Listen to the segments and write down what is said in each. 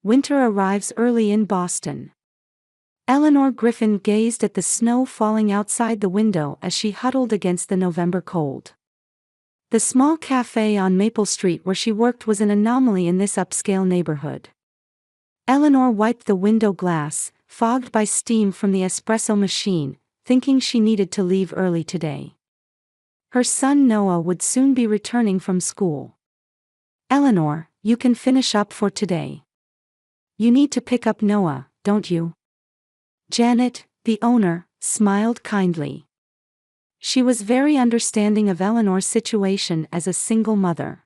Winter arrives early in Boston. Eleanor Griffin gazed at the snow falling outside the window as she huddled against the November cold. The small cafe on Maple Street where she worked was an anomaly in this upscale neighborhood. Eleanor wiped the window glass, fogged by steam from the espresso machine, thinking she needed to leave early today. Her son Noah would soon be returning from school. "Eleanor, you can finish up for today. You need to pick up Noah, don't you?" Janet, the owner, smiled kindly. She was very understanding of Eleanor's situation as a single mother.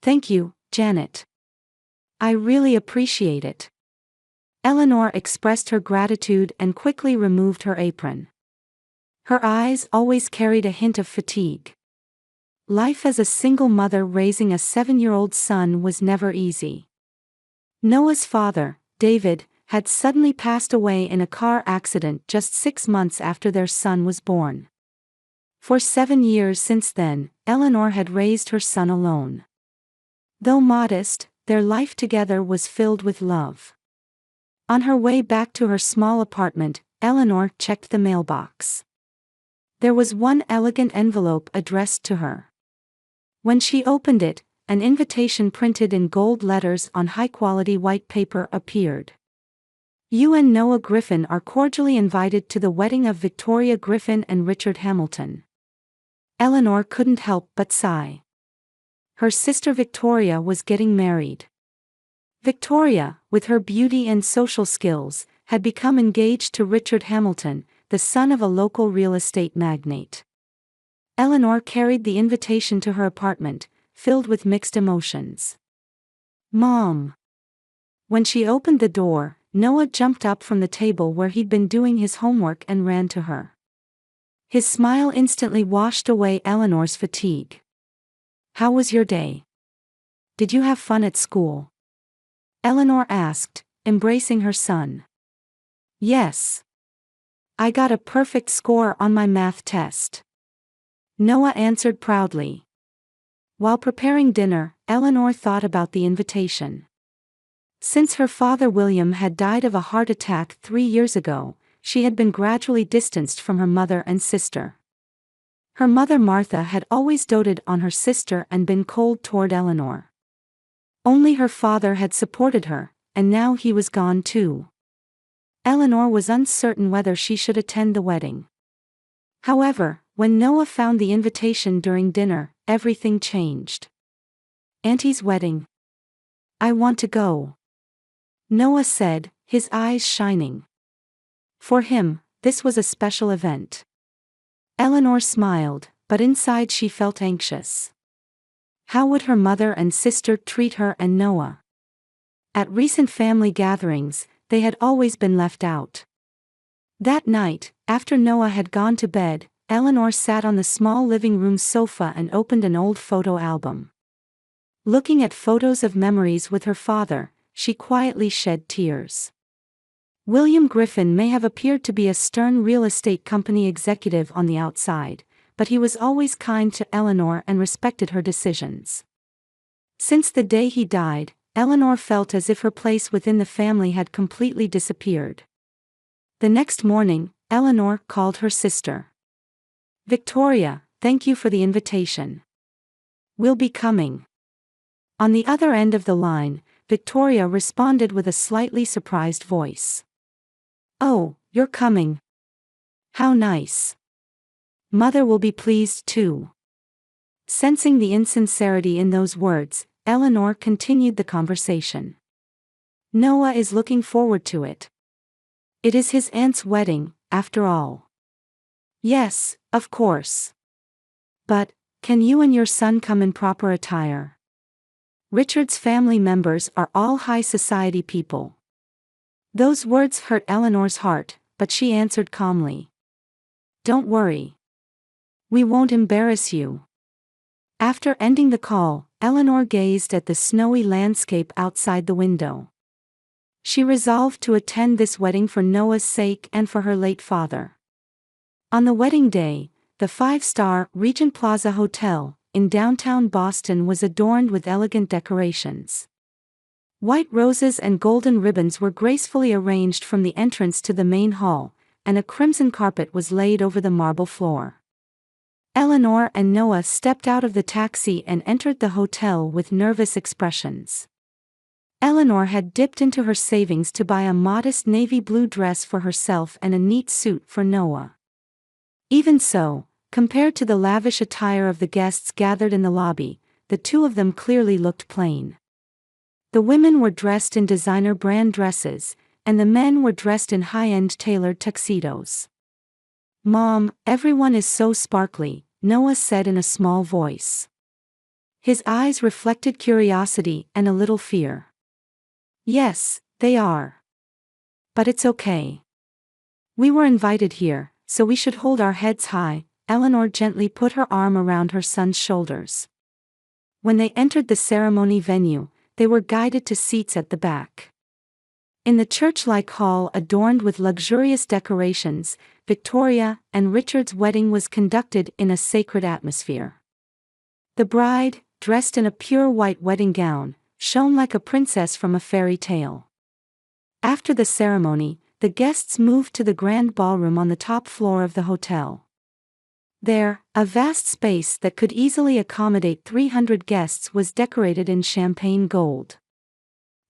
"Thank you, Janet. I really appreciate it." Eleanor expressed her gratitude and quickly removed her apron. Her eyes always carried a hint of fatigue. Life as a single mother raising a 7-year-old son was never easy. Noah's father, David, had suddenly passed away in a car accident just 6 months after their son was born. For 7 years since then, Eleanor had raised her son alone. Though modest, their life together was filled with love. On her way back to her small apartment, Eleanor checked the mailbox. There was one elegant envelope addressed to her. When she opened it, an invitation printed in gold letters on high-quality white paper appeared. "You and Noah Griffin are cordially invited to the wedding of Victoria Griffin and Richard Hamilton." Eleanor couldn't help but sigh. Her sister Victoria was getting married. Victoria, with her beauty and social skills, had become engaged to Richard Hamilton, the son of a local real estate magnate. Eleanor carried the invitation to her apartment, filled with mixed emotions. "Mom." When she opened the door, Noah jumped up from the table where he'd been doing his homework and ran to her. His smile instantly washed away Eleanor's fatigue. "How was your day? Did you have fun at school?" Eleanor asked, embracing her son. "Yes. I got a perfect score on my math test," Noah answered proudly. While preparing dinner, Eleanor thought about the invitation. Since her father William had died of a heart attack 3 years ago, she had been gradually distanced from her mother and sister. Her mother Martha had always doted on her sister and been cold toward Eleanor. Only her father had supported her, and now he was gone too. Eleanor was uncertain whether she should attend the wedding. However, when Noah found the invitation during dinner, everything changed. "Auntie's wedding. I want to go," Noah said, his eyes shining. For him, this was a special event. Eleanor smiled, but inside she felt anxious. How would her mother and sister treat her and Noah? At recent family gatherings, they had always been left out. That night, after Noah had gone to bed, Eleanor sat on the small living room sofa and opened an old photo album. Looking at photos of memories with her father, she quietly shed tears. William Griffin may have appeared to be a stern real estate company executive on the outside, but he was always kind to Eleanor and respected her decisions. Since the day he died, Eleanor felt as if her place within the family had completely disappeared. The next morning, Eleanor called her sister. "Victoria, thank you for the invitation. We'll be coming." On the other end of the line, Victoria responded with a slightly surprised voice. "Oh, you're coming. How nice. Mother will be pleased too." Sensing the insincerity in those words, Eleanor continued the conversation. "Noah is looking forward to it. It is his aunt's wedding, after all." "Yes, of course. But, can you and your son come in proper attire? Richard's family members are all high society people." Those words hurt Eleanor's heart, but she answered calmly. "Don't worry. We won't embarrass you." After ending the call, Eleanor gazed at the snowy landscape outside the window. She resolved to attend this wedding for Noah's sake and for her late father. On the wedding day, the 5-star Regent Plaza Hotel in downtown Boston was adorned with elegant decorations. White roses and golden ribbons were gracefully arranged from the entrance to the main hall, and a crimson carpet was laid over the marble floor. Eleanor and Noah stepped out of the taxi and entered the hotel with nervous expressions. Eleanor had dipped into her savings to buy a modest navy blue dress for herself and a neat suit for Noah. Even so, compared to the lavish attire of the guests gathered in the lobby, the two of them clearly looked plain. The women were dressed in designer brand dresses, and the men were dressed in high-end tailored tuxedos. "Mom, everyone is so sparkly," Noah said in a small voice. His eyes reflected curiosity and a little fear. "Yes, they are. But it's okay. We were invited here, so we should hold our heads high." Eleanor gently put her arm around her son's shoulders. When they entered the ceremony venue, they were guided to seats at the back. In the church-like hall adorned with luxurious decorations, Victoria and Richard's wedding was conducted in a sacred atmosphere. The bride, dressed in a pure white wedding gown, shone like a princess from a fairy tale. After the ceremony, the guests moved to the grand ballroom on the top floor of the hotel. There, a vast space that could easily accommodate 300 guests was decorated in champagne gold.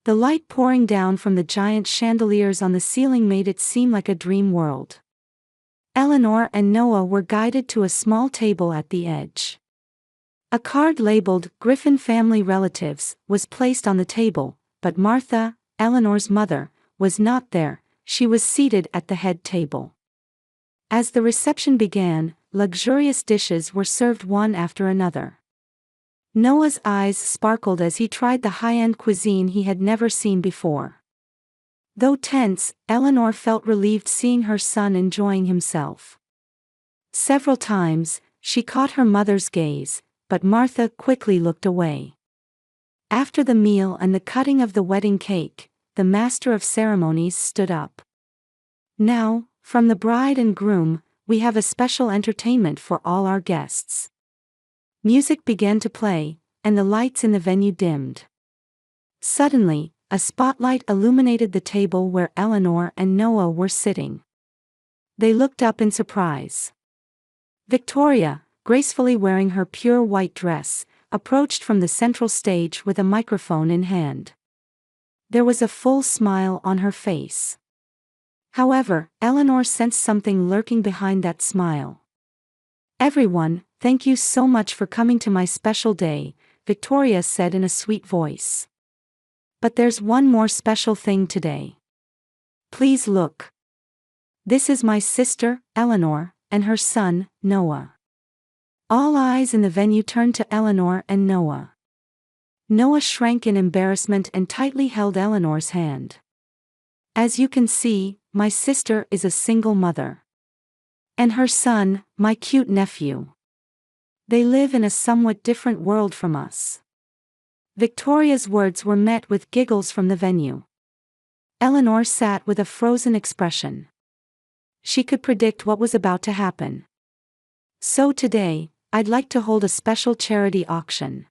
The light pouring down from the giant chandeliers on the ceiling made it seem like a dream world. Eleanor and Noah were guided to a small table at the edge. A card labeled "Griffin Family Relatives" was placed on the table, but Martha, Eleanor's mother, was not there. She was seated at the head table. As the reception began, luxurious dishes were served one after another. Noah's eyes sparkled as he tried the high-end cuisine he had never seen before. Though tense, Eleanor felt relieved seeing her son enjoying himself. Several times, she caught her mother's gaze, but Martha quickly looked away. After the meal and the cutting of the wedding cake, the master of ceremonies stood up. "Now, from the bride and groom, we have a special entertainment for all our guests." Music began to play, and the lights in the venue dimmed. Suddenly, a spotlight illuminated the table where Eleanor and Noah were sitting. They looked up in surprise. Victoria, gracefully wearing her pure white dress, approached from the central stage with a microphone in hand. There was a full smile on her face. However, Eleanor sensed something lurking behind that smile. "Everyone, thank you so much for coming to my special day," Victoria said in a sweet voice. "But there's one more special thing today. Please look. This is my sister, Eleanor, and her son, Noah." All eyes in the venue turned to Eleanor and Noah. Noah shrank in embarrassment and tightly held Eleanor's hand. "As you can see, my sister is a single mother. And her son, my cute nephew. They live in a somewhat different world from us." Victoria's words were met with giggles from the venue. Eleanor sat with a frozen expression. She could predict what was about to happen. "So today, I'd like to hold a special charity auction,"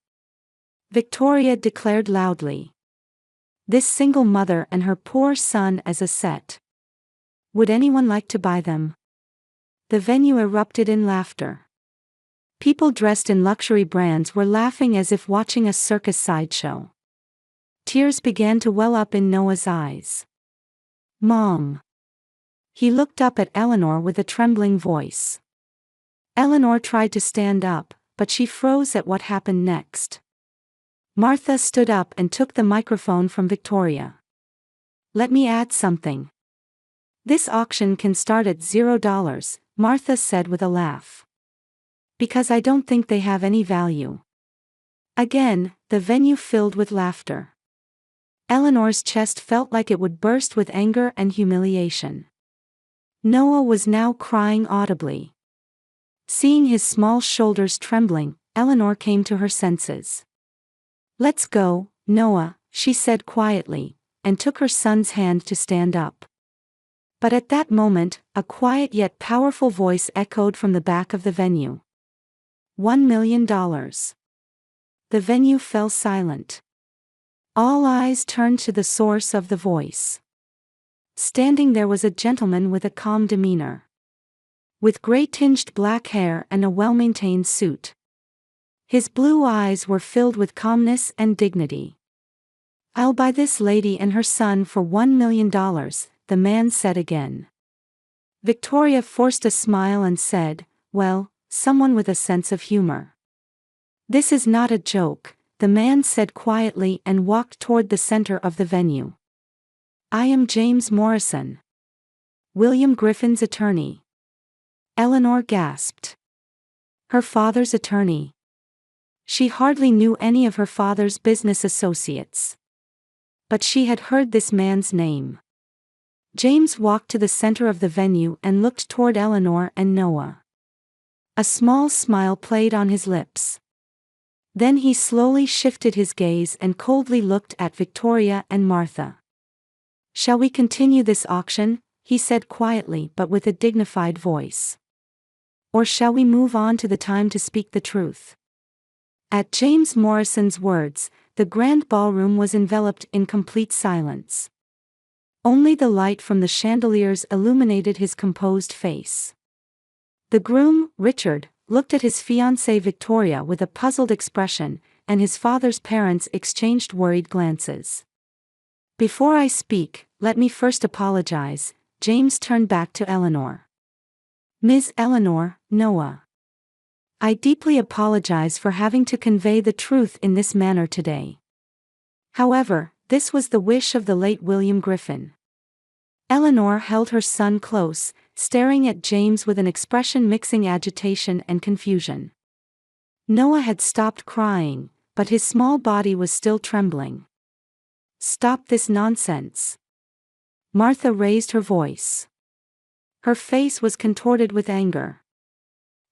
Victoria declared loudly. "This single mother and her poor son as a set. Would anyone like to buy them?" The venue erupted in laughter. People dressed in luxury brands were laughing as if watching a circus sideshow. Tears began to well up in Noah's eyes. "Mom." He looked up at Eleanor with a trembling voice. Eleanor tried to stand up, but she froze at what happened next. Martha stood up and took the microphone from Victoria. "Let me add something. This auction can start at $0, Martha said with a laugh. "Because I don't think they have any value." Again, the venue filled with laughter. Eleanor's chest felt like it would burst with anger and humiliation. Noah was now crying audibly. Seeing his small shoulders trembling, Eleanor came to her senses. "Let's go, Noah," she said quietly, and took her son's hand to stand up. But at that moment, a quiet yet powerful voice echoed from the back of the venue. $1 million. The venue fell silent. All eyes turned to the source of the voice. Standing there was a gentleman with a calm demeanor, with gray-tinged black hair and a well-maintained suit. His blue eyes were filled with calmness and dignity. "I'll buy this lady and her son for $1 million, the man said again. Victoria forced a smile and said, "Well, someone with a sense of humor." "This is not a joke," the man said quietly and walked toward the center of the venue. "I am James Morrison, William Griffin's attorney." Eleanor gasped. Her father's attorney. She hardly knew any of her father's business associates, but she had heard this man's name. James walked to the center of the venue and looked toward Eleanor and Noah. A small smile played on his lips. Then he slowly shifted his gaze and coldly looked at Victoria and Martha. "Shall we continue this auction?" he said quietly but with a dignified voice. "Or shall we move on to the time to speak the truth?" At James Morrison's words, the grand ballroom was enveloped in complete silence. Only the light from the chandeliers illuminated his composed face. The groom, Richard, looked at his fiancée Victoria with a puzzled expression, and his father's parents exchanged worried glances. "Before I speak, let me first apologize," James turned back to Eleanor. "Ms. Eleanor, Noah. I deeply apologize for having to convey the truth in this manner today. However, this was the wish of the late William Griffin." Eleanor held her son close, staring at James with an expression mixing agitation and confusion. Noah had stopped crying, but his small body was still trembling. "Stop this nonsense." Martha raised her voice. Her face was contorted with anger.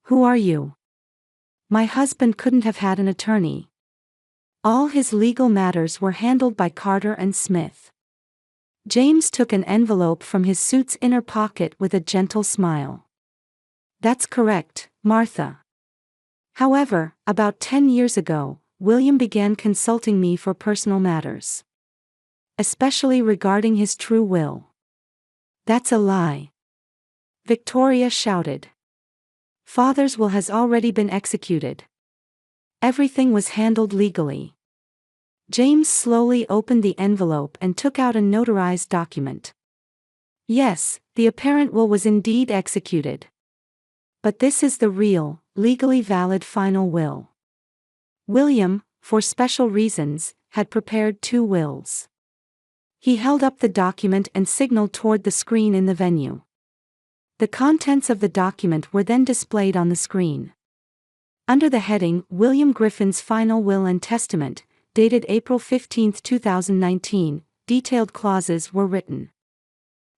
"Who are you? My husband couldn't have had an attorney. All his legal matters were handled by Carter and Smith." James took an envelope from his suit's inner pocket with a gentle smile. "That's correct, Martha. However, about 10 years ago, William began consulting me for personal matters, especially regarding his true will." "That's a lie," Victoria shouted. "Father's will has already been executed. Everything was handled legally." James slowly opened the envelope and took out a notarized document. "Yes, the apparent will was indeed executed. But this is the real, legally valid final will. William, for special reasons, had prepared 2 wills." He held up the document and signaled toward the screen in the venue. The contents of the document were then displayed on the screen. Under the heading "William Griffin's Final Will and Testament," dated April 15, 2019, detailed clauses were written.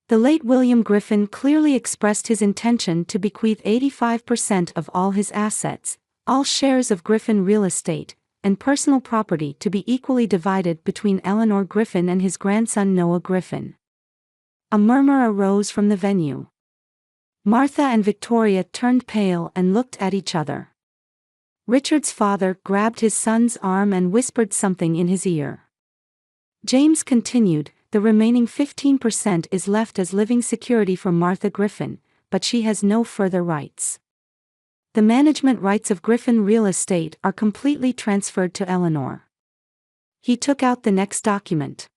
The late William Griffin clearly expressed his intention to bequeath 85% of all his assets, all shares of Griffin real estate, and personal property to be equally divided between Eleanor Griffin and his grandson Noah Griffin. A murmur arose from the venue. Martha and Victoria turned pale and looked at each other. Richard's father grabbed his son's arm and whispered something in his ear. James continued, "The remaining 15% is left as living security for Martha Griffin, but she has no further rights. The management rights of Griffin real estate are completely transferred to Eleanor." He took out the next document.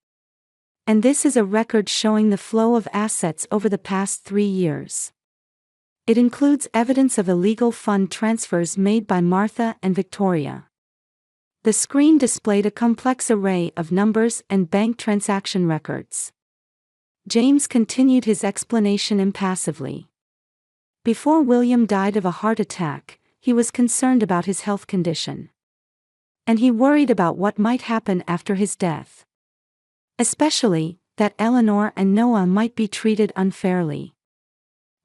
"And this is a record showing the flow of assets over the past 3 years. It includes evidence of illegal fund transfers made by Martha and Victoria." The screen displayed a complex array of numbers and bank transaction records. James continued his explanation impassively. Before William died of a heart attack, he was concerned about his health condition. And he worried about what might happen after his death. Especially, that Eleanor and Noah might be treated unfairly.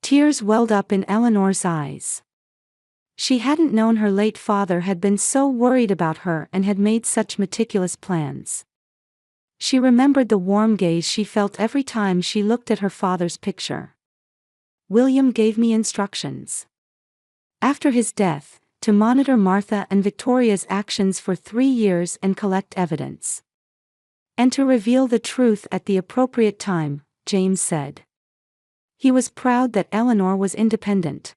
Tears welled up in Eleanor's eyes. She hadn't known her late father had been so worried about her and had made such meticulous plans. She remembered the warm gaze she felt every time she looked at her father's picture. "William gave me instructions, after his death, to monitor Martha and Victoria's actions for 3 years and collect evidence. And to reveal the truth at the appropriate time, James said. He was proud that Eleanor was independent.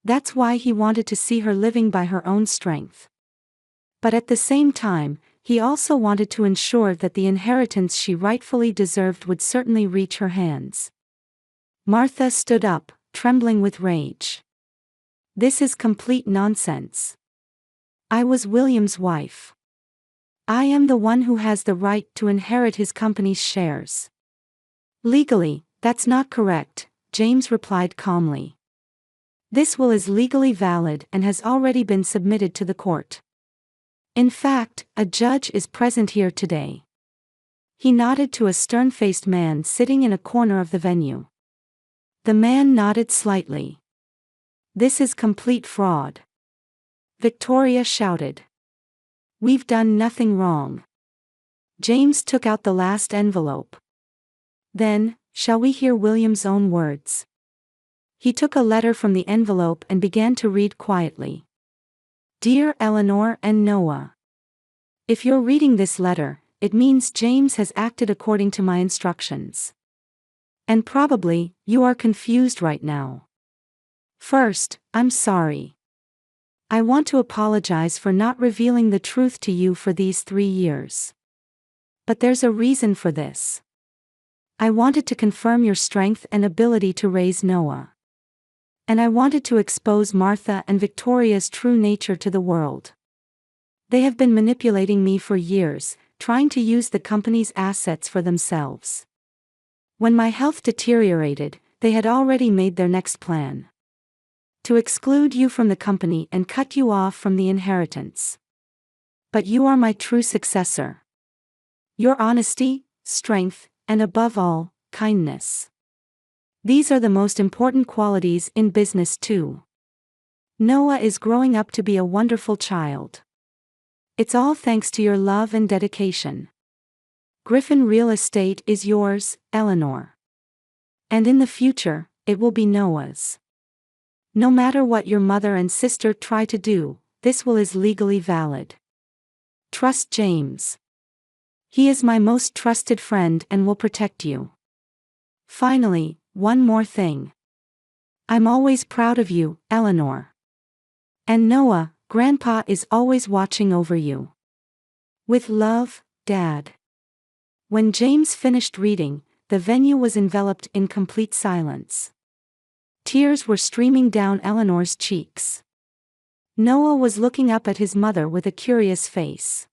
That's why he wanted to see her living by her own strength. But at the same time, he also wanted to ensure that the inheritance she rightfully deserved would certainly reach her hands. Martha stood up, trembling with rage. This is complete nonsense. I was William's wife. I am the one who has the right to inherit his company's shares. Legally, that's not correct, James replied calmly. This will is legally valid and has already been submitted to the court. In fact, a judge is present here today. He nodded to a stern-faced man sitting in a corner of the venue. The man nodded slightly. This is complete fraud. Victoria shouted. We've done nothing wrong. James took out the last envelope. Then, shall we hear William's own words? He took a letter from the envelope and began to read quietly. Dear Eleanor and Noah. If you're reading this letter, it means James has acted according to my instructions. And probably, you are confused right now. First, I'm sorry. I want to apologize for not revealing the truth to you for these 3 years. But there's a reason for this. I wanted to confirm your strength and ability to raise Noah. And I wanted to expose Martha and Victoria's true nature to the world. They have been manipulating me for years, trying to use the company's assets for themselves. When my health deteriorated, they had already made their next plan. To exclude you from the company and cut you off from the inheritance. But you are my true successor. Your honesty, strength, and above all, kindness. These are the most important qualities in business too. Noah is growing up to be a wonderful child. It's all thanks to your love and dedication. Griffin Real Estate is yours, Eleanor. And in the future, it will be Noah's. No matter what your mother and sister try to do, this will is legally valid. Trust James. He is my most trusted friend and will protect you. Finally, one more thing. I'm always proud of you, Eleanor. And Noah, Grandpa is always watching over you. With love, Dad. When James finished reading, the venue was enveloped in complete silence. Tears were streaming down Eleanor's cheeks. Noah was looking up at his mother with a curious face.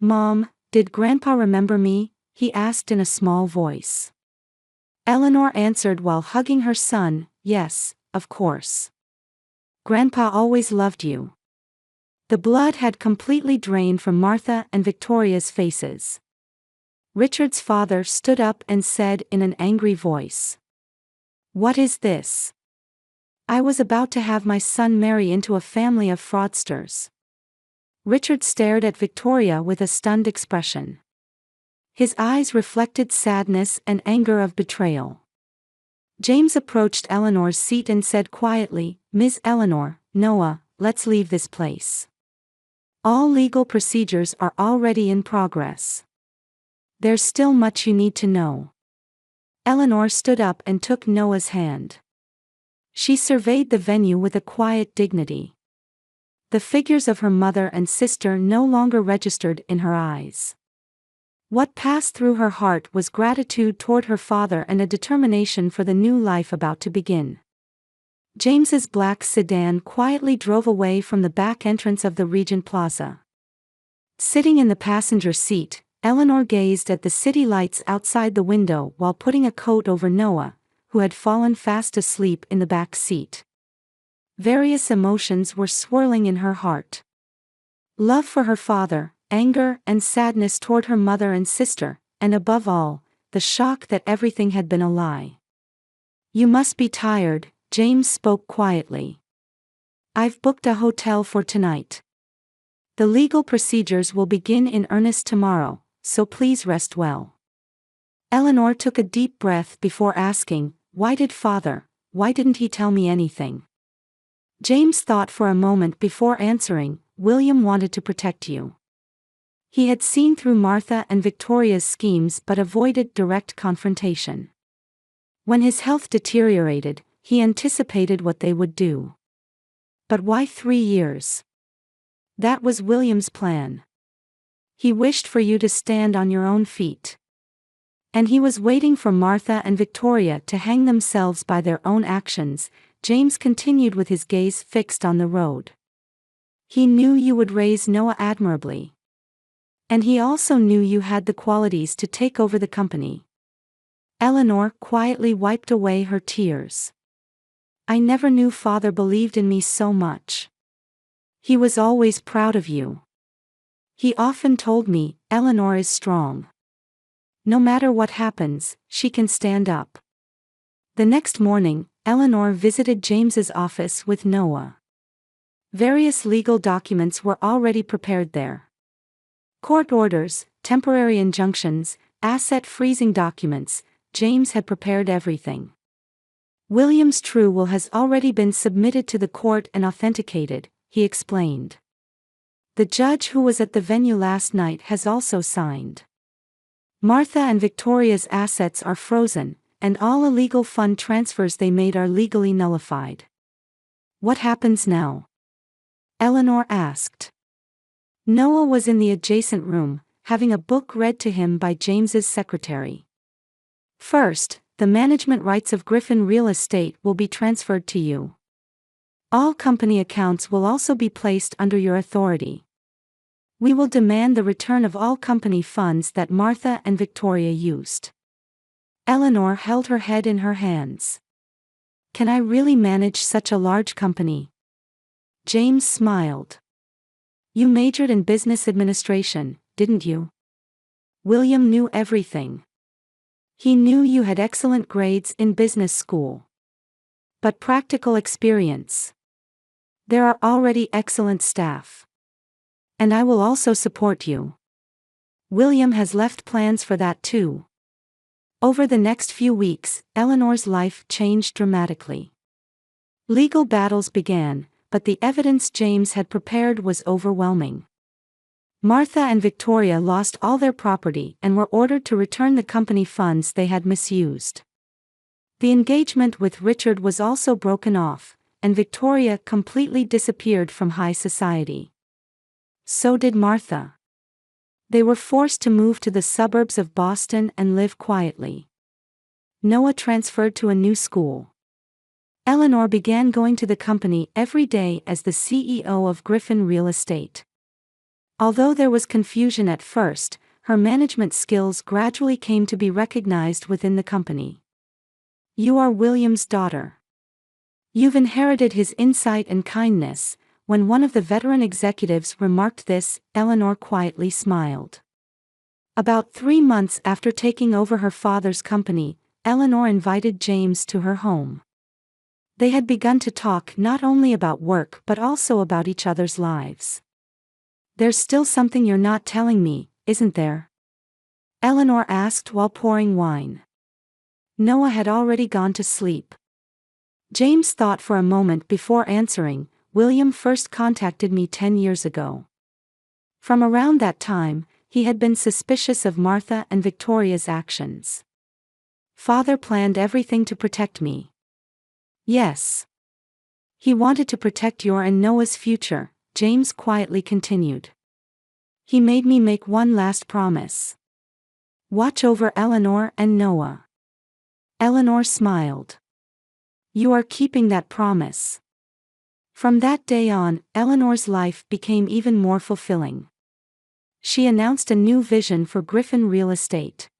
Mom, did Grandpa remember me? He asked in a small voice. Eleanor answered while hugging her son, yes, of course. Grandpa always loved you. The blood had completely drained from Martha and Victoria's faces. Richard's father stood up and said in an angry voice. What is this? I was about to have my son marry into a family of fraudsters. Richard stared at Victoria with a stunned expression. His eyes reflected sadness and anger of betrayal. James approached Eleanor's seat and said quietly, Ms. Eleanor, Noah, let's leave this place. All legal procedures are already in progress. There's still much you need to know. Eleanor stood up and took Noah's hand. She surveyed the venue with a quiet dignity. The figures of her mother and sister no longer registered in her eyes. What passed through her heart was gratitude toward her father and a determination for the new life about to begin. James's black sedan quietly drove away from the back entrance of the Regent Plaza. Sitting in the passenger seat, Eleanor gazed at the city lights outside the window while putting a coat over Noah, who had fallen fast asleep in the back seat. Various emotions were swirling in her heart. Love for her father, anger and sadness toward her mother and sister, and above all, the shock that everything had been a lie. You must be tired, James spoke quietly. I've booked a hotel for tonight. The legal procedures will begin in earnest tomorrow, so please rest well. Eleanor took a deep breath before asking, why didn't he tell me anything? James thought for a moment before answering, William wanted to protect you. He had seen through Martha and Victoria's schemes but avoided direct confrontation. When his health deteriorated, he anticipated what they would do. But why 3 years? That was William's plan. He wished for you to stand on your own feet. And he was waiting for Martha and Victoria to hang themselves by their own actions. James continued with his gaze fixed on the road. He knew you would raise Noah admirably. And he also knew you had the qualities to take over the company. Eleanor quietly wiped away her tears. I never knew Father believed in me so much. He was always proud of you. He often told me, Eleanor is strong. No matter what happens, she can stand up. The next morning, Eleanor visited James's office with Noah. Various legal documents were already prepared there. Court orders, temporary injunctions, asset freezing documents. James had prepared everything. William's true will has already been submitted to the court and authenticated, he explained. The judge who was at the venue last night has also signed. Martha and Victoria's assets are frozen, and all illegal fund transfers they made are legally nullified. What happens now? Eleanor asked. Noah was in the adjacent room, having a book read to him by James's secretary. First, the management rights of Griffin Real Estate will be transferred to you. All company accounts will also be placed under your authority. We will demand the return of all company funds that Martha and Victoria used. Eleanor held her head in her hands. Can I really manage such a large company? James smiled. You majored in business administration, didn't you? William knew everything. He knew you had excellent grades in business school. But practical experience. There are already excellent staff. And I will also support you. William has left plans for that too. Over the next few weeks, Eleanor's life changed dramatically. Legal battles began, but the evidence James had prepared was overwhelming. Martha and Victoria lost all their property and were ordered to return the company funds they had misused. The engagement with Richard was also broken off, and Victoria completely disappeared from high society. So did Martha. They were forced to move to the suburbs of Boston and live quietly. Noah transferred to a new school. Eleanor began going to the company every day as the CEO of Griffin Real Estate. Although there was confusion at first, her management skills gradually came to be recognized within the company. You are William's daughter. You've inherited his insight and kindness. When one of the veteran executives remarked this, Eleanor quietly smiled. About 3 months after taking over her father's company, Eleanor invited James to her home. They had begun to talk not only about work but also about each other's lives. There's still something you're not telling me, isn't there? Eleanor asked while pouring wine. Noah had already gone to sleep. James thought for a moment before answering. William first contacted me 10 years ago. From around that time, he had been suspicious of Martha and Victoria's actions. Father planned everything to protect me. Yes. He wanted to protect your and Noah's future, James quietly continued. He made me make one last promise. Watch over Eleanor and Noah. Eleanor smiled. You are keeping that promise. From that day on, Eleanor's life became even more fulfilling. She announced a new vision for Griffin Real Estate.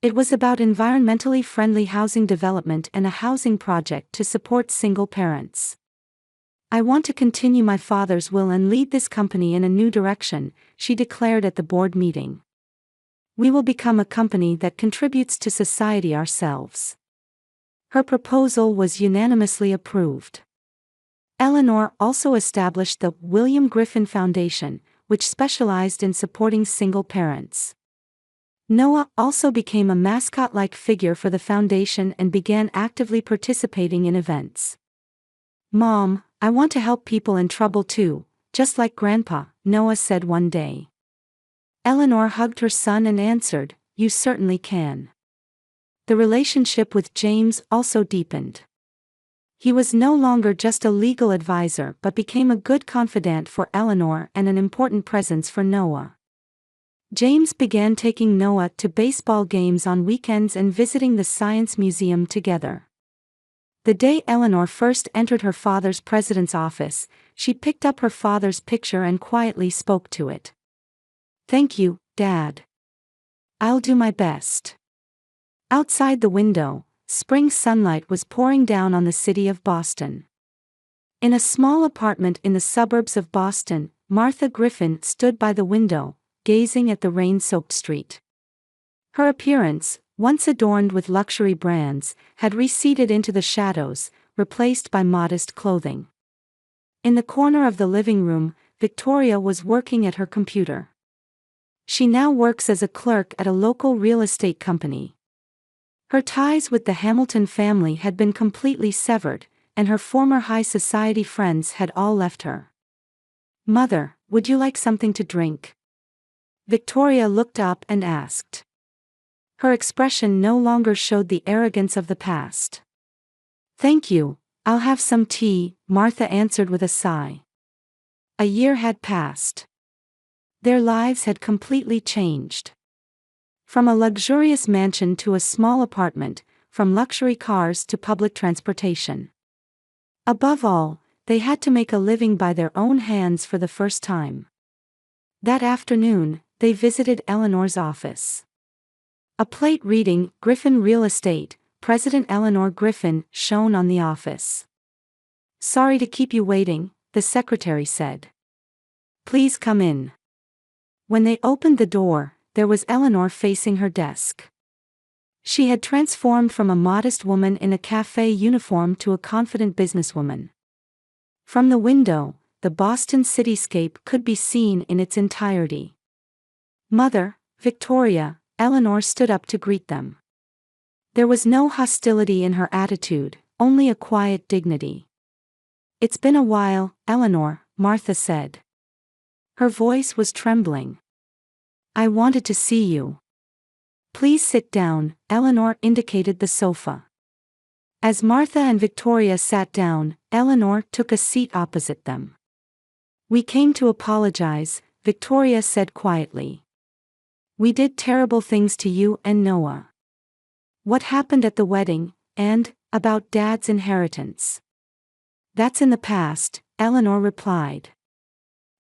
It was about environmentally friendly housing development and a housing project to support single parents. I want to continue my father's will and lead this company in a new direction, she declared at the board meeting. We will become a company that contributes to society ourselves. Her proposal was unanimously approved. Eleanor also established the William Griffin Foundation, which specialized in supporting single parents. Noah also became a mascot-like figure for the foundation and began actively participating in events. Mom, I want to help people in trouble too, just like Grandpa, Noah said one day. Eleanor hugged her son and answered, "You certainly can." The relationship with James also deepened. He was no longer just a legal advisor but became a good confidant for Eleanor and an important presence for Noah. James began taking Noah to baseball games on weekends and visiting the Science Museum together. The day Eleanor first entered her father's president's office, she picked up her father's picture and quietly spoke to it. "Thank you, Dad. I'll do my best." Outside the window, spring sunlight was pouring down on the city of Boston. In a small apartment in the suburbs of Boston, Martha Griffin stood by the window, gazing at the rain-soaked street. Her appearance, once adorned with luxury brands, had receded into the shadows, replaced by modest clothing. In the corner of the living room, Victoria was working at her computer. She now works as a clerk at a local real estate company. Her ties with the Hamilton family had been completely severed, and her former high society friends had all left her. "Mother, would you like something to drink?" Victoria looked up and asked. Her expression no longer showed the arrogance of the past. "Thank you, I'll have some tea," Martha answered with a sigh. A year had passed. Their lives had completely changed. From a luxurious mansion to a small apartment, from luxury cars to public transportation. Above all, they had to make a living by their own hands for the first time. That afternoon, they visited Eleanor's office. A plate reading, "Griffin Real Estate, President Eleanor Griffin," shone on the office. "Sorry to keep you waiting," the secretary said. "Please come in." When they opened the door, there was Eleanor facing her desk. She had transformed from a modest woman in a cafe uniform to a confident businesswoman. From the window, the Boston cityscape could be seen in its entirety. "Mother, Victoria," Eleanor stood up to greet them. There was no hostility in her attitude, only a quiet dignity. "It's been a while, Eleanor," Martha said. Her voice was trembling. "I wanted to see you." "Please sit down," Eleanor indicated the sofa. As Martha and Victoria sat down, Eleanor took a seat opposite them. "We came to apologize," Victoria said quietly. "We did terrible things to you and Noah. What happened at the wedding, and about Dad's inheritance. That's in the past," Eleanor replied.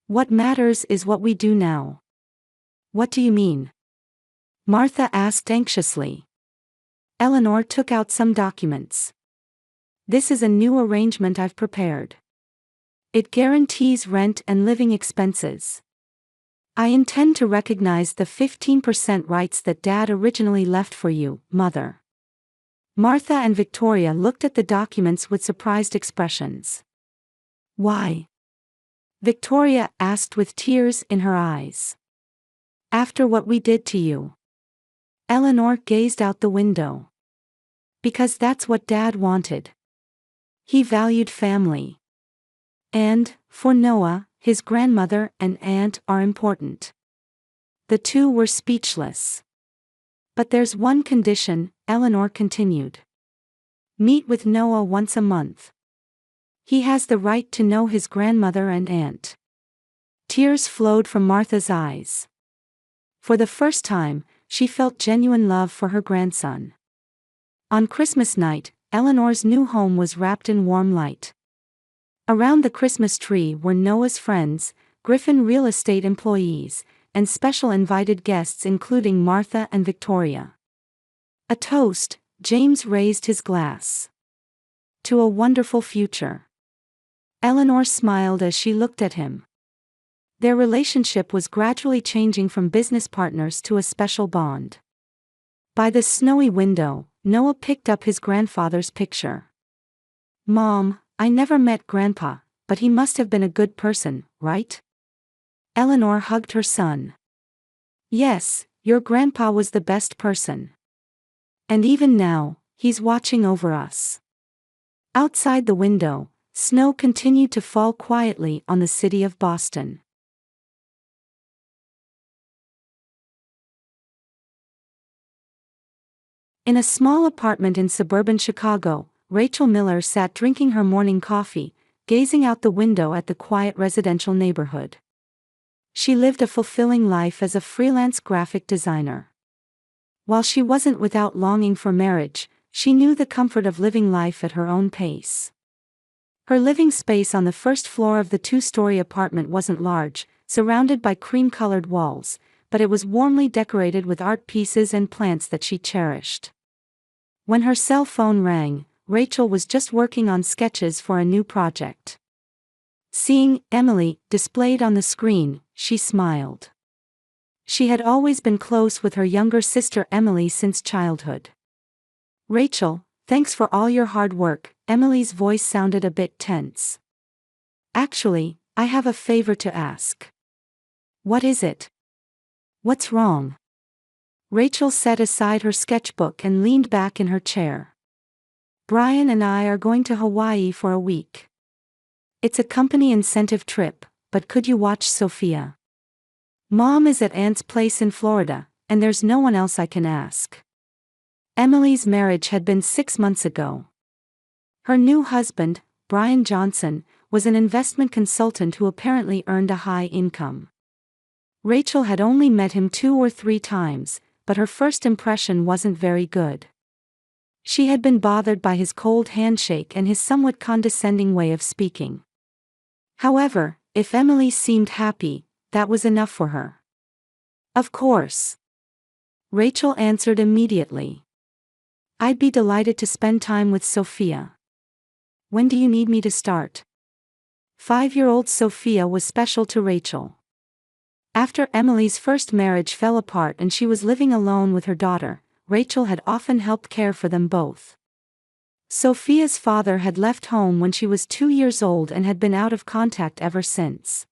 "What matters is what we do now." "What do you mean?" Martha asked anxiously. Eleanor took out some documents. "This is a new arrangement I've prepared. It guarantees rent and living expenses. I intend to recognize the 15% rights that Dad originally left for you, Mother." Martha and Victoria looked at the documents with surprised expressions. "Why?" Victoria asked with tears in her eyes. "After what we did to you." Eleanor gazed out the window. "Because that's what Dad wanted. He valued family. And, for Noah, his grandmother and aunt are important." The two were speechless. "But there's one condition," Eleanor continued. "Meet with Noah once a month. He has the right to know his grandmother and aunt." Tears flowed from Martha's eyes. For the first time, she felt genuine love for her grandson. On Christmas night, Eleanor's new home was wrapped in warm light. Around the Christmas tree were Noah's friends, Griffin Real Estate employees, and special invited guests including Martha and Victoria. A toast, James raised his glass. "To a wonderful future." Eleanor smiled as she looked at him. Their relationship was gradually changing from business partners to a special bond. By the snowy window, Noah picked up his grandfather's picture. "Mom, I never met Grandpa, but he must have been a good person, right?" Eleanor hugged her son. "Yes, your grandpa was the best person. And even now, he's watching over us." Outside the window, snow continued to fall quietly on the city of Boston. In a small apartment in suburban Chicago, Rachel Miller sat drinking her morning coffee, gazing out the window at the quiet residential neighborhood. She lived a fulfilling life as a freelance graphic designer. While she wasn't without longing for marriage, she knew the comfort of living life at her own pace. Her living space on the first floor of the two-story apartment wasn't large, surrounded by cream-colored walls, but it was warmly decorated with art pieces and plants that she cherished. When her cell phone rang, Rachel was just working on sketches for a new project. Seeing Emily displayed on the screen, she smiled. She had always been close with her younger sister Emily since childhood. "Rachel, thanks for all your hard work," Emily's voice sounded a bit tense. "Actually, I have a favor to ask." "What is it?" "What's wrong?" Rachel set aside her sketchbook and leaned back in her chair. "Brian and I are going to Hawaii for a week. It's a company incentive trip, but could you watch Sophia? Mom is at Aunt's place in Florida, and there's no one else I can ask." Emily's marriage had been 6 months ago. Her new husband, Brian Johnson, was an investment consultant who apparently earned a high income. Rachel had only met him 2 or 3 times, but her first impression wasn't very good. She had been bothered by his cold handshake and his somewhat condescending way of speaking. However, if Emily seemed happy, that was enough for her. "Of course," Rachel answered immediately. "I'd be delighted to spend time with Sophia. When do you need me to start?" 5-year-old Sophia was special to Rachel. After Emily's first marriage fell apart and she was living alone with her daughter, Rachel had often helped care for them both. Sophia's father had left home when she was 2 years old and had been out of contact ever since.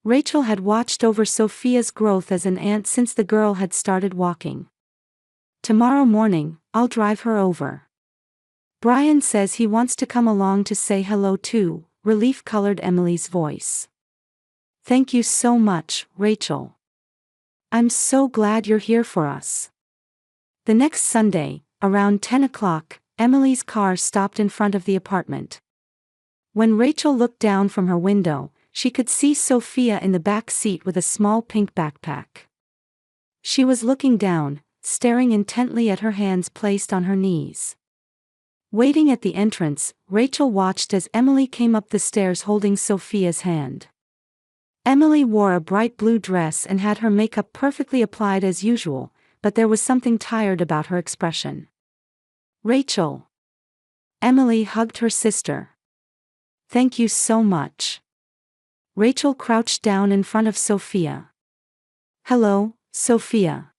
Rachel had watched over Sophia's growth as an aunt since the girl had started walking. "Tomorrow morning, I'll drive her over. Brian says he wants to come along to say hello too," relief colored Emily's voice. "Thank you so much, Rachel. I'm so glad you're here for us." The next Sunday, around 10 o'clock, Emily's car stopped in front of the apartment. When Rachel looked down from her window, she could see Sophia in the back seat with a small pink backpack. She was looking down, staring intently at her hands placed on her knees. Waiting at the entrance, Rachel watched as Emily came up the stairs holding Sophia's hand. Emily wore a bright blue dress and had her makeup perfectly applied as usual, but there was something tired about her expression. "Rachel." Emily hugged her sister. "Thank you so much." Rachel crouched down in front of Sophia. "Hello, Sophia.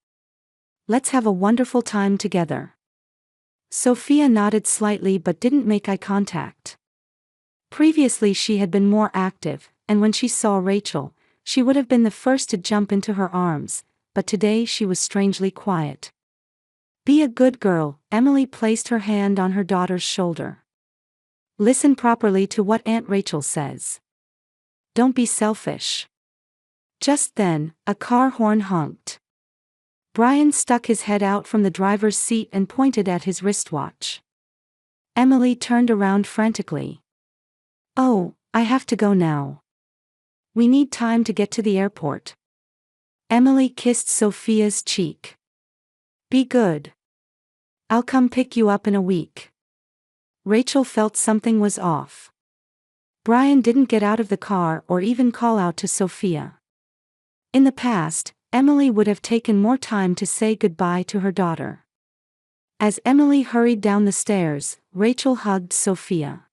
Let's have a wonderful time together." Sophia nodded slightly but didn't make eye contact. Previously she had been more active, and when she saw Rachel, she would have been the first to jump into her arms, but today she was strangely quiet. "Be a good girl," Emily placed her hand on her daughter's shoulder. "Listen properly to what Aunt Rachel says. Don't be selfish." Just then, a car horn honked. Brian stuck his head out from the driver's seat and pointed at his wristwatch. Emily turned around frantically. "Oh, I have to go now. We need time to get to the airport." Emily kissed Sophia's cheek. "Be good. I'll come pick you up in a week." Rachel felt something was off. Brian didn't get out of the car or even call out to Sophia. In the past, Emily would have taken more time to say goodbye to her daughter. As Emily hurried down the stairs, Rachel hugged Sophia.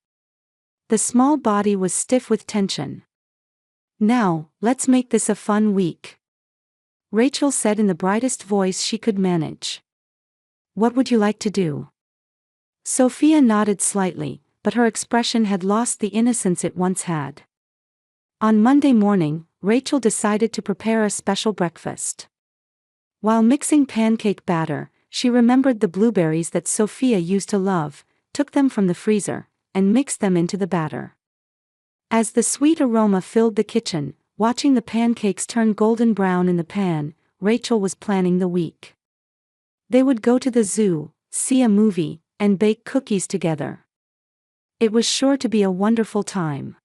The small body was stiff with tension. "Now, let's make this a fun week," Rachel said in the brightest voice she could manage. "What would you like to do?" Sophia nodded slightly, but her expression had lost the innocence it once had. On Monday morning, Rachel decided to prepare a special breakfast. While mixing pancake batter, she remembered the blueberries that Sophia used to love, took them from the freezer, and mixed them into the batter. As the sweet aroma filled the kitchen, watching the pancakes turn golden brown in the pan, Rachel was planning the week. They would go to the zoo, see a movie, and bake cookies together. It was sure to be a wonderful time.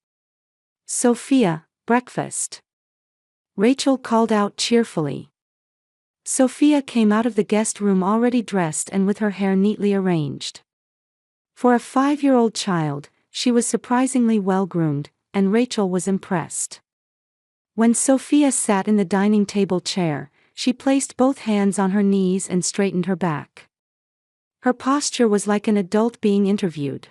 Sophia, breakfast. Rachel called out cheerfully. Sophia came out of the guest room already dressed and with her hair neatly arranged. For a 5-year-old child, she was surprisingly well-groomed, and Rachel was impressed. When Sophia sat in the dining table chair, she placed both hands on her knees and straightened her back. Her posture was like an adult being interviewed.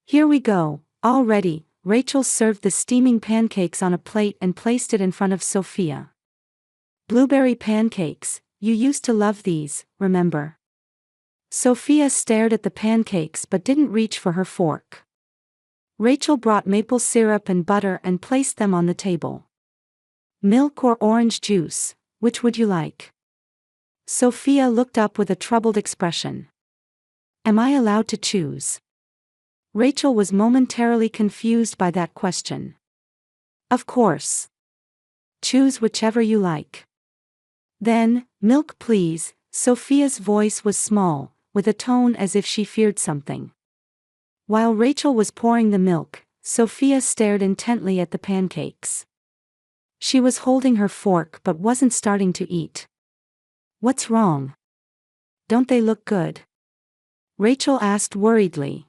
"Here we go, all ready." Rachel served the steaming pancakes on a plate and placed it in front of Sophia. "Blueberry pancakes, you used to love these, remember?" Sophia stared at the pancakes but didn't reach for her fork. Rachel brought maple syrup and butter and placed them on the table. "Milk or orange juice, which would you like?" Sophia looked up with a troubled expression. "Am I allowed to choose?" Rachel was momentarily confused by that question. "Of course. Choose whichever you like." "Then, milk please." Sophia's voice was small, with a tone as if she feared something. While Rachel was pouring the milk, Sophia stared intently at the pancakes. She was holding her fork but wasn't starting to eat. "What's wrong? Don't they look good?" Rachel asked worriedly.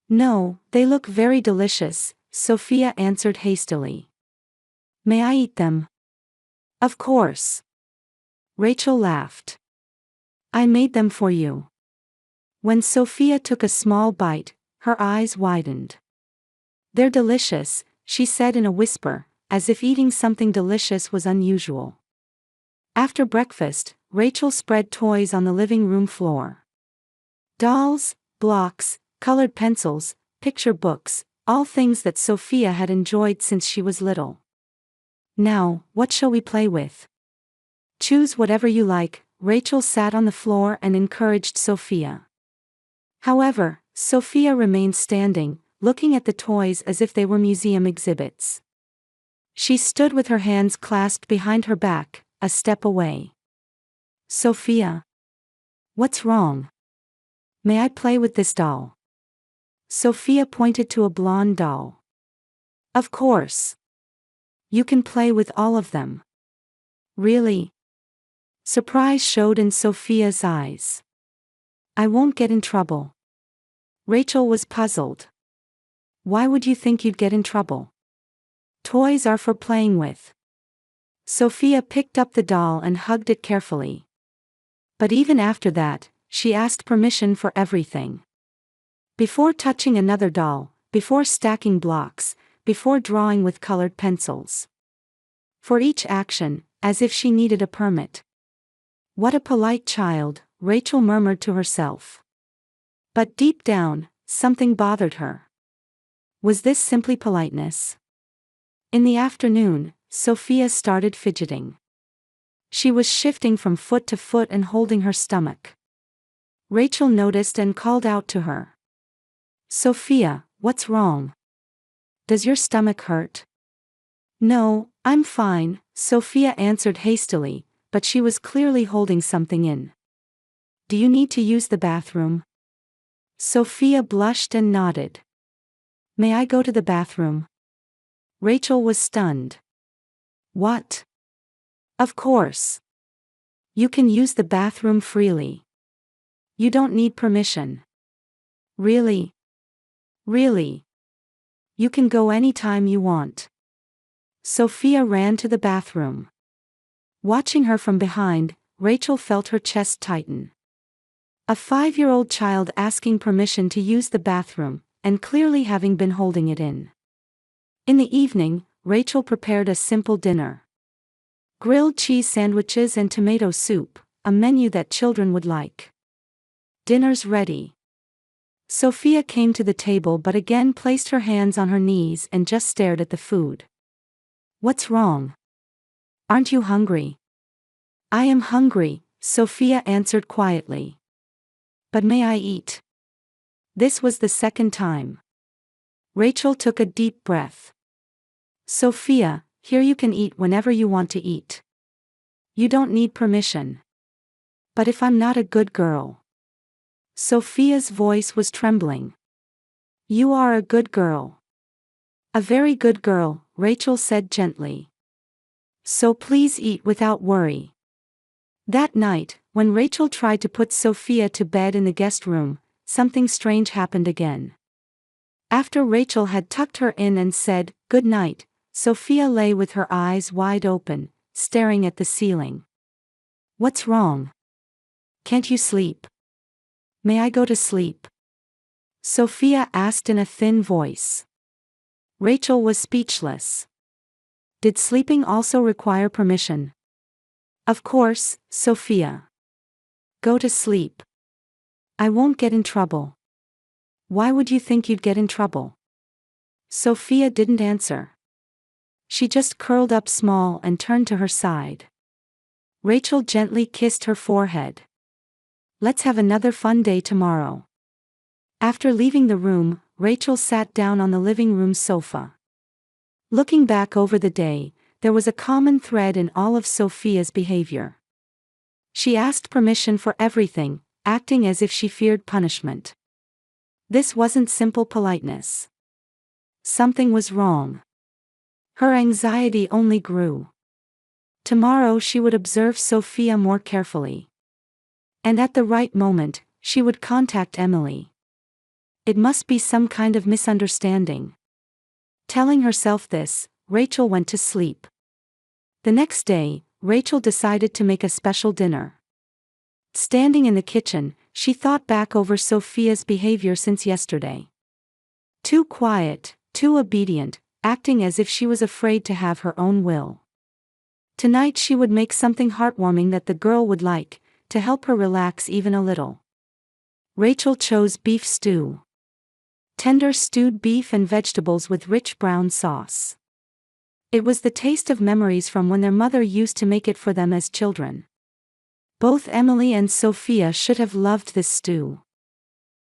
"No, they look very delicious," Sophia answered hastily. "May I eat them?" "Of course." Rachel laughed. "I made them for you." When Sophia took a small bite, her eyes widened. "They're delicious," she said in a whisper, as if eating something delicious was unusual. After breakfast, Rachel spread toys on the living room floor. Dolls, blocks, colored pencils, picture books, all things that Sophia had enjoyed since she was little. "Now, what shall we play with?" "Choose whatever you like." Rachel sat on the floor and encouraged Sophia. However, Sophia remained standing, looking at the toys as if they were museum exhibits. She stood with her hands clasped behind her back, a step away. "Sophia. What's wrong? May I play with this doll?" Sophia pointed to a blonde doll. "Of course. You can play with all of them." "Really?" Surprise showed in Sophia's eyes. "I won't get in trouble." Rachel was puzzled. "Why would you think you'd get in trouble? Toys are for playing with." Sophia picked up the doll and hugged it carefully. But even after that, she asked permission for everything. Before touching another doll, before stacking blocks, before drawing with colored pencils. For each action, as if she needed a permit. "What a polite child," Rachel murmured to herself. But deep down, something bothered her. Was this simply politeness? In the afternoon, Sophia started fidgeting. She was shifting from foot to foot and holding her stomach. Rachel noticed and called out to her. "Sophia, what's wrong? Does your stomach hurt?" "No, I'm fine," Sophia answered hastily, but she was clearly holding something in. "Do you need to use the bathroom?" Sophia blushed and nodded. "May I go to the bathroom?" Rachel was stunned. "What?" "Of course. You can use the bathroom freely. You don't need permission." "Really? Really? You can go anytime you want." Sophia ran to the bathroom. Watching her from behind, Rachel felt her chest tighten. A 5-year-old child asking permission to use the bathroom, and clearly having been holding it in. In the evening, Rachel prepared a simple dinner. Grilled cheese sandwiches and tomato soup, a menu that children would like. Dinner's ready. Sophia came to the table but again placed her hands on her knees and just stared at the food. "What's wrong? Aren't you hungry?" "I am hungry," Sophia answered quietly. "But may I eat?" This was the second time. Rachel took a deep breath. "Sophia, here you can eat whenever you want to eat. You don't need permission." But if I'm not a good girl? Sophia's voice was trembling. You are a good girl. A very good girl, Rachel said gently. So please eat without worry. That night, when Rachel tried to put Sophia to bed in the guest room, something strange happened again. After Rachel had tucked her in and said, "Good night," Sophia lay with her eyes wide open, staring at the ceiling. What's wrong? Can't you sleep? May I go to sleep? Sophia asked in a thin voice. Rachel was speechless. Did sleeping also require permission? Of course, Sophia. Go to sleep. I won't get in trouble. Why would you think you'd get in trouble? Sophia didn't answer. She just curled up small and turned to her side. Rachel gently kissed her forehead. Let's have another fun day tomorrow. After leaving the room, Rachel sat down on the living room sofa. Looking back over the day, there was a common thread in all of Sophia's behavior. She asked permission for everything, acting as if she feared punishment. This wasn't simple politeness. Something was wrong. Her anxiety only grew. Tomorrow she would observe Sophia more carefully. And at the right moment, she would contact Emily. It must be some kind of misunderstanding. Telling herself this, Rachel went to sleep. The next day, Rachel decided to make a special dinner. Standing in the kitchen, she thought back over Sophia's behavior since yesterday. Too quiet, too obedient, acting as if she was afraid to have her own will. Tonight she would make something heartwarming that the girl would like, to help her relax even a little. Rachel chose beef stew. Tender stewed beef and vegetables with rich brown sauce. It was the taste of memories from when their mother used to make it for them as children. Both Emily and Sophia should have loved this stew.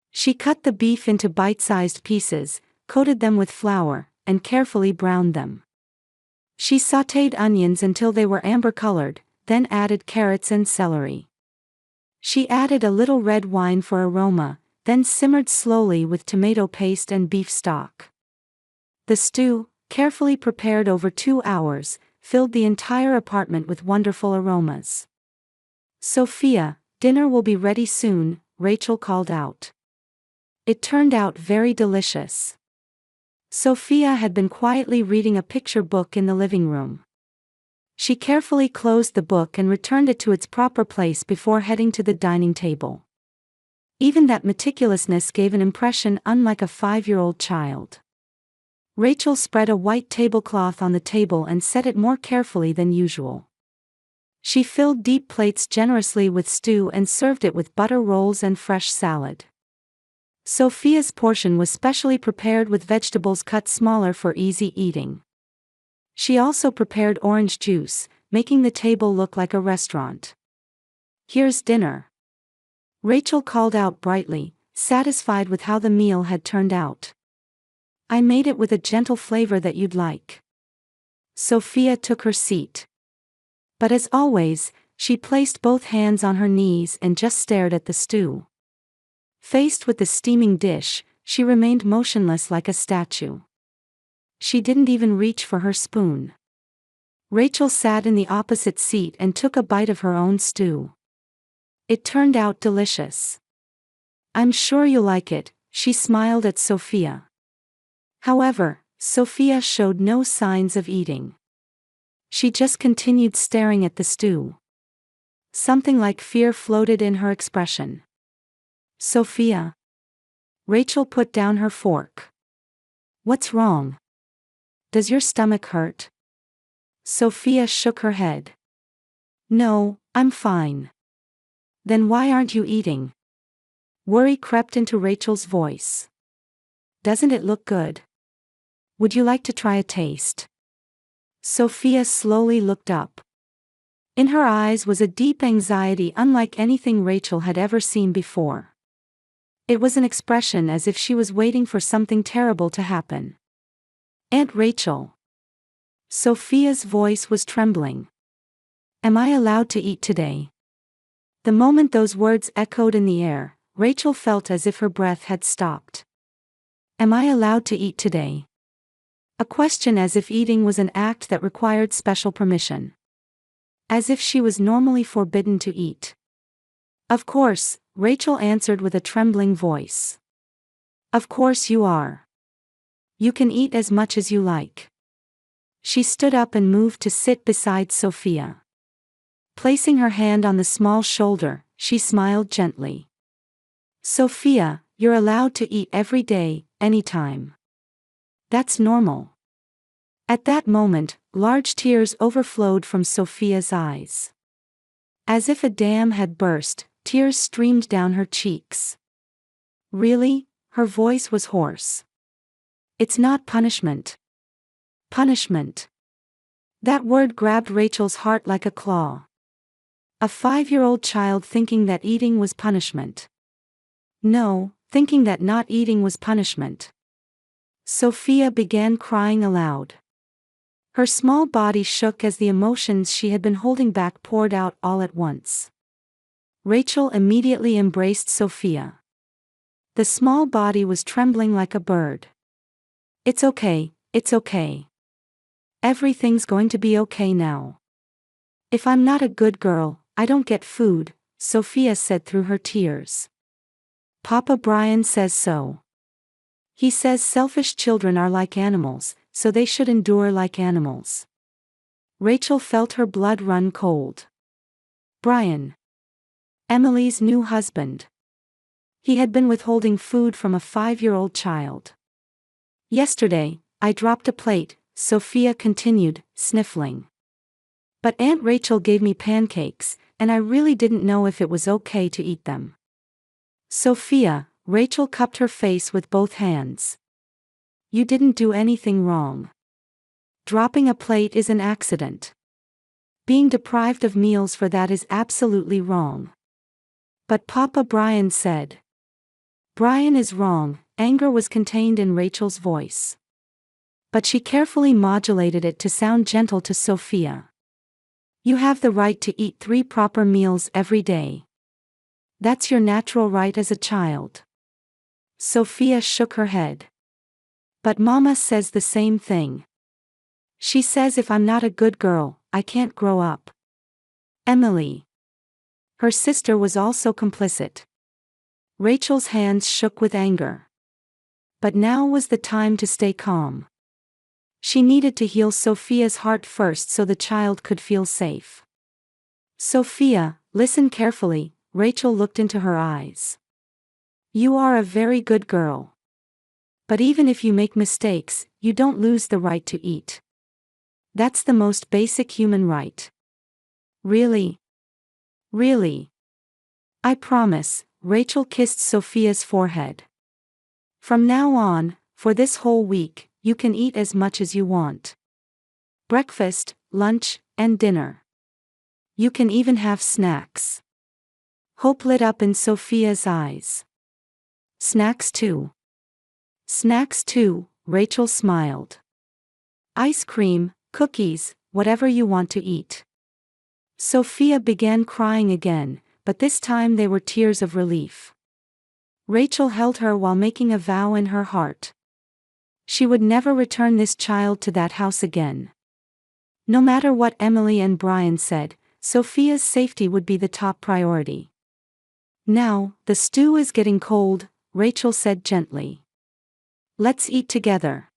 She cut the beef into bite-sized pieces, coated them with flour, and carefully browned them. She sautéed onions until they were amber-colored, then added carrots and celery. She added a little red wine for aroma, then simmered slowly with tomato paste and beef stock. The stew, carefully prepared over 2 hours, filled the entire apartment with wonderful aromas. Sophia, dinner will be ready soon, Rachel called out. It turned out very delicious. Sophia had been quietly reading a picture book in the living room. She carefully closed the book and returned it to its proper place before heading to the dining table. Even that meticulousness gave an impression unlike a 5-year-old child. Rachel spread a white tablecloth on the table and set it more carefully than usual. She filled deep plates generously with stew and served it with butter rolls and fresh salad. Sophia's portion was specially prepared with vegetables cut smaller for easy eating. She also prepared orange juice, making the table look like a restaurant. Here's dinner. Rachel called out brightly, satisfied with how the meal had turned out. I made it with a gentle flavor that you'd like. Sophia took her seat. But as always, she placed both hands on her knees and just stared at the stew. Faced with the steaming dish, she remained motionless like a statue. She didn't even reach for her spoon. Rachel sat in the opposite seat and took a bite of her own stew. It turned out delicious. I'm sure you'll like it, she smiled at Sophia. However, Sophia showed no signs of eating. She just continued staring at the stew. Something like fear floated in her expression. Sophia. Rachel put down her fork. What's wrong? Does your stomach hurt? Sophia shook her head. No, I'm fine. Then why aren't you eating? Worry crept into Rachel's voice. Doesn't it look good? Would you like to try a taste? Sophia slowly looked up. In her eyes was a deep anxiety unlike anything Rachel had ever seen before. It was an expression as if she was waiting for something terrible to happen. Aunt Rachel. Sophia's voice was trembling. Am I allowed to eat today? The moment those words echoed in the air, Rachel felt as if her breath had stopped. Am I allowed to eat today? A question as if eating was an act that required special permission. As if she was normally forbidden to eat. Of course, Rachel answered with a trembling voice. Of course you are. You can eat as much as you like. She stood up and moved to sit beside Sophia. Placing her hand on the small shoulder, she smiled gently. Sophia, you're allowed to eat every day, anytime. That's normal. At that moment, large tears overflowed from Sophia's eyes. As if a dam had burst, tears streamed down her cheeks. Really? Her voice was hoarse. It's not punishment. Punishment. That word grabbed Rachel's heart like a claw. A 5-year-old child thinking that eating was punishment. No, thinking that not eating was punishment. Sophia began crying aloud. Her small body shook as the emotions she had been holding back poured out all at once. Rachel immediately embraced Sophia. The small body was trembling like a bird. It's okay, it's okay. Everything's going to be okay now. If I'm not a good girl, I don't get food, Sophia said through her tears. Papa Brian says so. He says selfish children are like animals, so they should endure like animals. Rachel felt her blood run cold. Brian. Emily's new husband. He had been withholding food from a 5-year-old child. Yesterday, I dropped a plate, Sophia continued, sniffling. But Aunt Rachel gave me pancakes, and I really didn't know if it was okay to eat them. Sophia, Rachel cupped her face with both hands. You didn't do anything wrong. Dropping a plate is an accident. Being deprived of meals for that is absolutely wrong. But Papa Brian said. Brian is wrong, anger was contained in Rachel's voice. But she carefully modulated it to sound gentle to Sophia. You have the right to eat 3 proper meals every day. That's your natural right as a child. Sophia shook her head. But Mama says the same thing. She says if I'm not a good girl, I can't grow up. Emily. Her sister was also complicit. Rachel's hands shook with anger. But now was the time to stay calm. She needed to heal Sophia's heart first so the child could feel safe. Sophia, listen carefully, Rachel looked into her eyes. You are a very good girl. But even if you make mistakes, you don't lose the right to eat. That's the most basic human right. Really? Really? I promise, Rachel kissed Sophia's forehead. From now on, for this whole week, you can eat as much as you want. Breakfast, lunch, and dinner. You can even have snacks. Hope lit up in Sophia's eyes. Snacks too. Snacks too, Rachel smiled. Ice cream, cookies, whatever you want to eat. Sophia began crying again, but this time they were tears of relief. Rachel held her while making a vow in her heart. She would never return this child to that house again. No matter what Emily and Brian said, Sophia's safety would be the top priority. Now, the stew is getting cold, Rachel said gently. Let's eat together.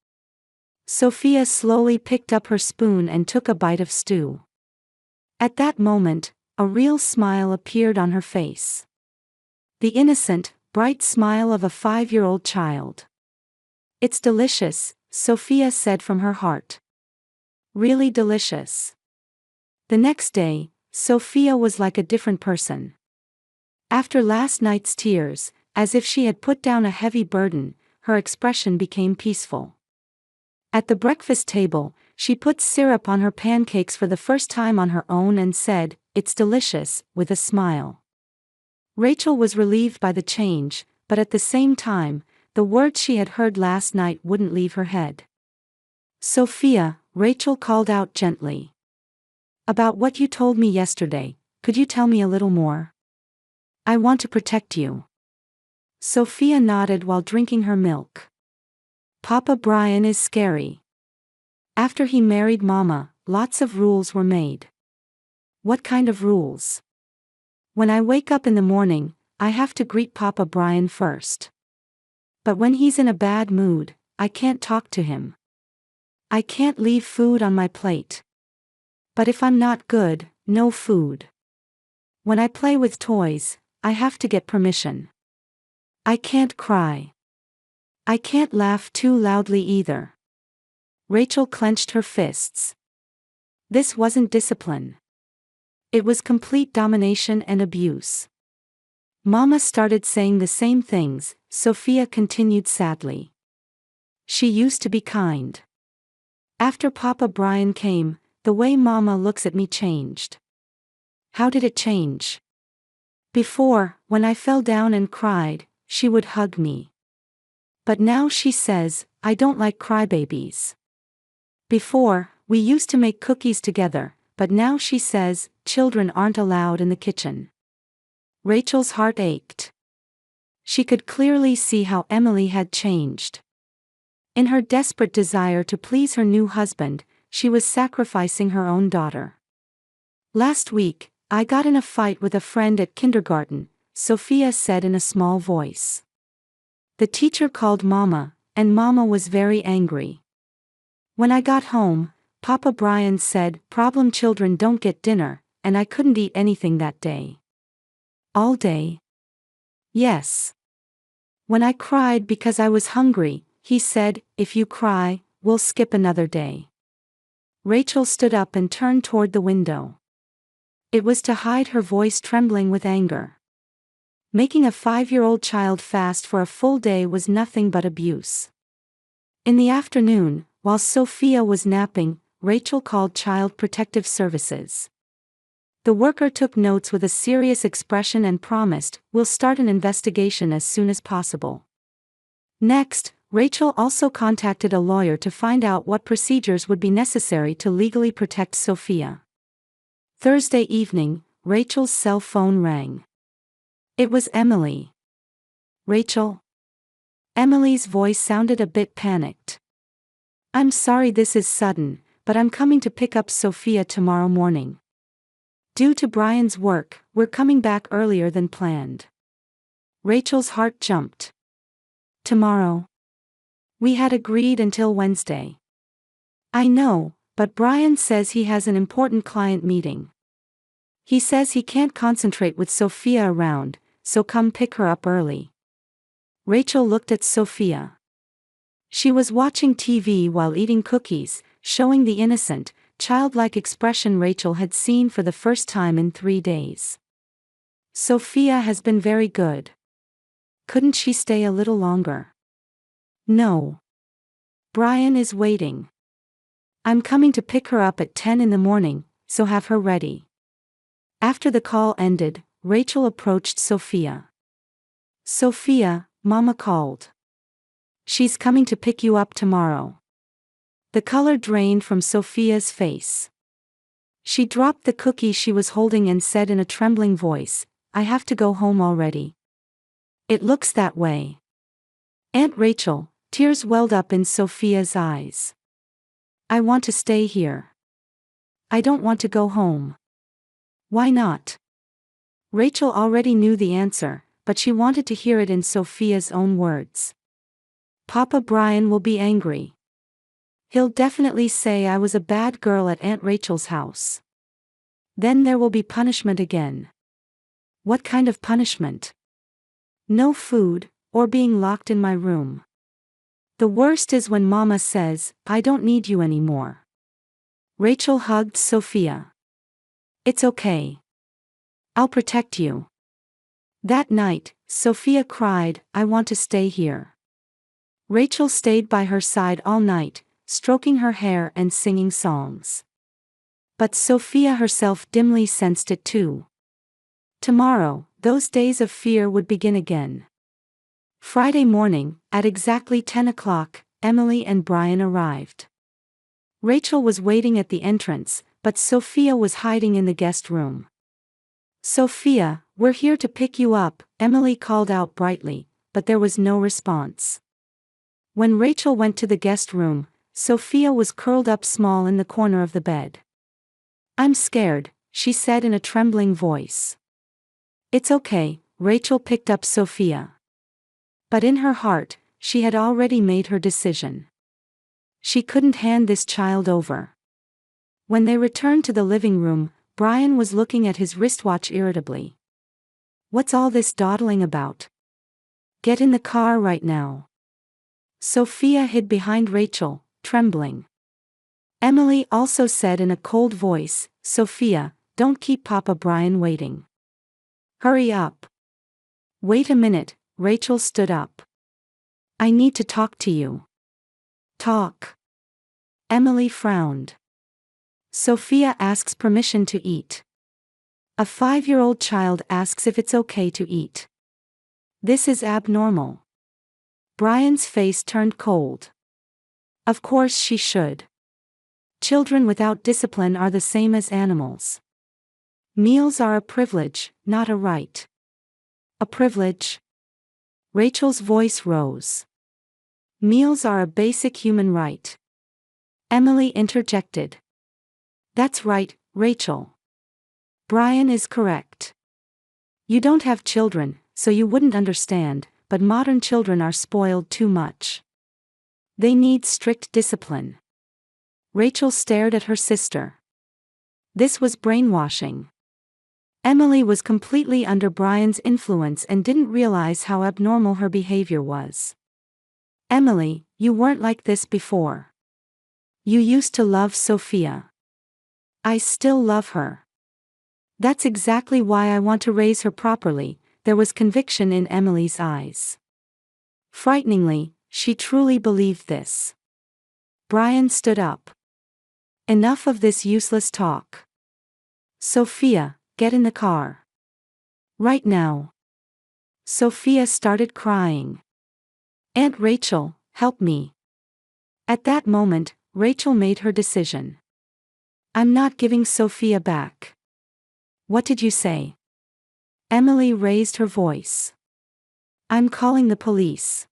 Sophia slowly picked up her spoon and took a bite of stew. At that moment, a real smile appeared on her face. The innocent, bright smile of a 5-year-old child. It's delicious, Sophia said from her heart. Really delicious. The next day, Sophia was like a different person. After last night's tears, as if she had put down a heavy burden, her expression became peaceful. At the breakfast table, she put syrup on her pancakes for the first time on her own and said, "It's delicious," with a smile. Rachel was relieved by the change, but at the same time, the words she had heard last night wouldn't leave her head. Sophia, Rachel called out gently. About what you told me yesterday, could you tell me a little more? I want to protect you. Sophia nodded while drinking her milk. Papa Brian is scary. After he married Mama, lots of rules were made. What kind of rules? When I wake up in the morning, I have to greet Papa Brian first. But when he's in a bad mood, I can't talk to him. I can't leave food on my plate. But if I'm not good, no food. When I play with toys, I have to get permission. I can't cry. I can't laugh too loudly either. Rachel clenched her fists. This wasn't discipline. It was complete domination and abuse. Mama started saying the same things, Sophia continued sadly. She used to be kind. After Papa Brian came, the way Mama looks at me changed. How did it change? Before, when I fell down and cried, she would hug me. But now she says, I don't like crybabies. Before, we used to make cookies together, but now she says, children aren't allowed in the kitchen. Rachel's heart ached. She could clearly see how Emily had changed. In her desperate desire to please her new husband, she was sacrificing her own daughter. Last week, I got in a fight with a friend at kindergarten, Sophia said in a small voice. The teacher called Mama, and Mama was very angry. When I got home, Papa Brian said, problem children don't get dinner, and I couldn't eat anything that day. All day? Yes. When I cried because I was hungry, he said, if you cry, we'll skip another day. Rachel stood up and turned toward the window. It was to hide her voice trembling with anger. Making a 5-year-old child fast for a full day was nothing but abuse. In the afternoon, while Sophia was napping, Rachel called Child Protective Services. The worker took notes with a serious expression and promised, we'll start an investigation as soon as possible. Next, Rachel also contacted a lawyer to find out what procedures would be necessary to legally protect Sophia. Thursday evening, Rachel's cell phone rang. It was Emily. Rachel? Emily's voice sounded a bit panicked. I'm sorry this is sudden, but I'm coming to pick up Sophia tomorrow morning. Due to Brian's work, we're coming back earlier than planned. Rachel's heart jumped. Tomorrow? We had agreed until Wednesday. I know, but Brian says he has an important client meeting. He says he can't concentrate with Sophia around, so come pick her up early. Rachel looked at Sophia. She was watching TV while eating cookies, showing the innocent, childlike expression Rachel had seen for the first time in 3 days. Sophia has been very good. Couldn't she stay a little longer? No. Brian is waiting. I'm coming to pick her up at 10 in the morning, so have her ready. After the call ended, Rachel approached Sophia. Sophia, Mama called. She's coming to pick you up tomorrow. The color drained from Sophia's face. She dropped the cookie she was holding and said in a trembling voice, I have to go home already. It looks that way. Aunt Rachel, tears welled up in Sophia's eyes. I want to stay here. I don't want to go home. Why not? Rachel already knew the answer, but she wanted to hear it in Sophia's own words. Papa Brian will be angry. He'll definitely say I was a bad girl at Aunt Rachel's house. Then there will be punishment again. What kind of punishment? No food, or being locked in my room. The worst is when Mama says, I don't need you anymore. Rachel hugged Sophia. It's okay. I'll protect you. That night, Sophia cried, I want to stay here. Rachel stayed by her side all night, stroking her hair and singing songs. But Sophia herself dimly sensed it too. Tomorrow, those days of fear would begin again. Friday morning, at exactly 10 o'clock, Emily and Brian arrived. Rachel was waiting at the entrance, but Sophia was hiding in the guest room. Sophia, "We're here to pick you up," Emily called out brightly, but there was no response. When Rachel went to the guest room, Sophia was curled up small in the corner of the bed. "I'm scared," she said in a trembling voice. "It's okay," Rachel picked up Sophia. But in her heart, she had already made her decision. She couldn't hand this child over. When they returned to the living room, Brian was looking at his wristwatch irritably. "What's all this dawdling about? Get in the car right now." Sophia hid behind Rachel, trembling. Emily also said in a cold voice, "Sophia, don't keep Papa Brian waiting. Hurry up." "Wait a minute," Rachel stood up. "I need to talk to you." "Talk." Emily frowned. "Sophia asks permission to eat. A 5-year-old child asks if it's okay to eat. This is abnormal." Brian's face turned cold. "Of course she should. Children without discipline are the same as animals. Meals are a privilege, not a right." "A privilege?" Rachel's voice rose. "Meals are a basic human right." Emily interjected. "That's right, Rachel. Brian is correct. You don't have children, so you wouldn't understand, but modern children are spoiled too much. They need strict discipline." Rachel stared at her sister. This was brainwashing. Emily was completely under Brian's influence and didn't realize how abnormal her behavior was. "Emily, you weren't like this before. You used to love Sophia." "I still love her. That's exactly why I want to raise her properly." There was conviction in Emily's eyes. Frighteningly, she truly believed this. Brian stood up. "Enough of this useless talk. Sophia, get in the car. Right now." Sophia started crying. "Aunt Rachel, help me." At that moment, Rachel made her decision. "I'm not giving Sophia back." "What did you say?" Emily raised her voice. "I'm calling the police.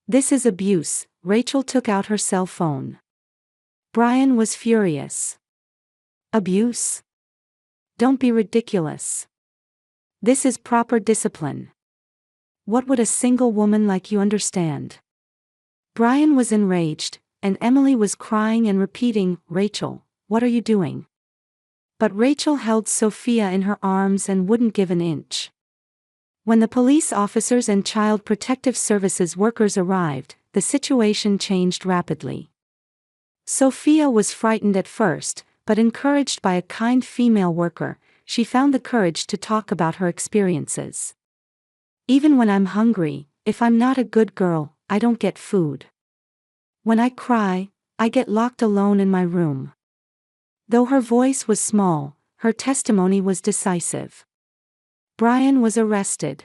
This is abuse." Rachel took out her cell phone. Brian was furious. "Abuse? Don't be ridiculous. This is proper discipline. What would a single woman like you understand?" Brian was enraged, and Emily was crying and repeating, "Rachel, what are you doing?" But Rachel held Sophia in her arms and wouldn't give an inch. When the police officers and Child Protective Services workers arrived, the situation changed rapidly. Sophia was frightened at first, but encouraged by a kind female worker, she found the courage to talk about her experiences. "Even when I'm hungry, if I'm not a good girl, I don't get food. When I cry, I get locked alone in my room." Though her voice was small, her testimony was decisive. Brian was arrested.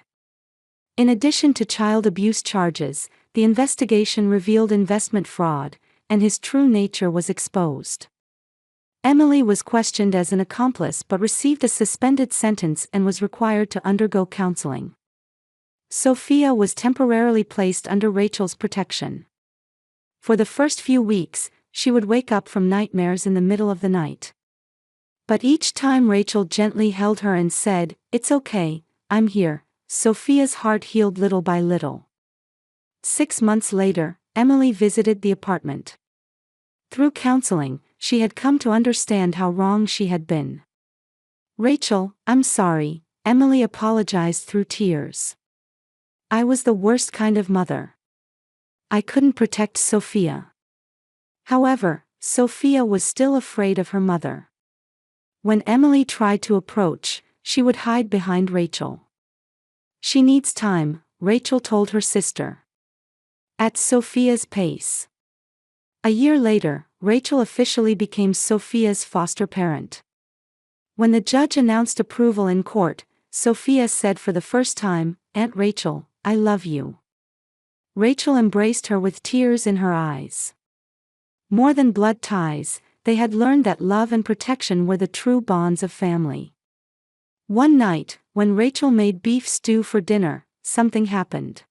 In addition to child abuse charges, the investigation revealed investment fraud, and his true nature was exposed. Emily was questioned as an accomplice but received a suspended sentence and was required to undergo counseling. Sophia was temporarily placed under Rachel's protection. For the first few weeks, she would wake up from nightmares in the middle of the night. But each time Rachel gently held her and said, "It's okay, I'm here," Sophia's heart healed little by little. 6 months later, Emily visited the apartment. Through counseling, she had come to understand how wrong she had been. "Rachel, I'm sorry," Emily apologized through tears. "I was the worst kind of mother. I couldn't protect Sophia." However, Sophia was still afraid of her mother. When Emily tried to approach, she would hide behind Rachel. "She needs time," Rachel told her sister. At Sophia's pace. A year later, Rachel officially became Sophia's foster parent. When the judge announced approval in court, Sophia said for the first time, "Aunt Rachel, I love you." Rachel embraced her with tears in her eyes. More than blood ties, they had learned that love and protection were the true bonds of family. One night, when Rachel made beef stew for dinner, something happened.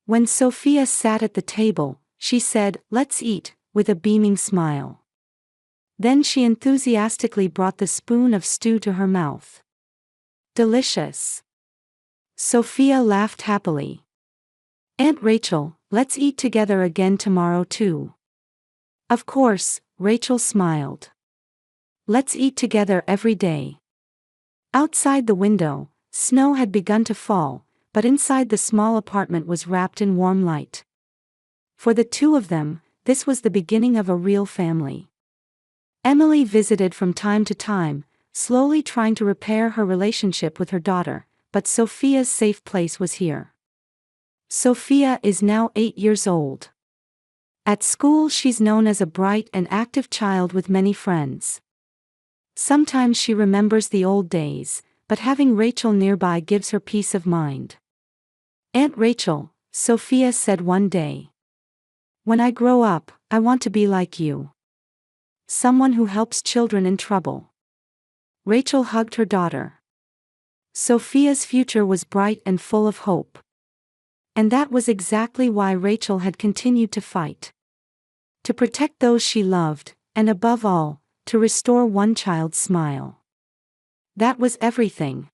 When Sophia sat at the table, she said, "Let's eat," with a beaming smile. Then she enthusiastically brought the spoon of stew to her mouth. "Delicious." Sophia laughed happily. "Aunt Rachel, let's eat together again tomorrow too." "Of course," Rachel smiled. "Let's eat together every day." Outside the window, snow had begun to fall, but inside the small apartment was wrapped in warm light. For the two of them, this was the beginning of a real family. Emily visited from time to time, slowly trying to repair her relationship with her daughter, but Sophia's safe place was here. Sophia is now 8 years old. At school she's known as a bright and active child with many friends. Sometimes she remembers the old days, but having Rachel nearby gives her peace of mind. "Aunt Rachel," Sophia said one day, "when I grow up, I want to be like you. Someone who helps children in trouble." Rachel hugged her daughter. Sophia's future was bright and full of hope. And that was exactly why Rachel had continued to fight. To protect those she loved, and above all, to restore one child's smile. That was everything.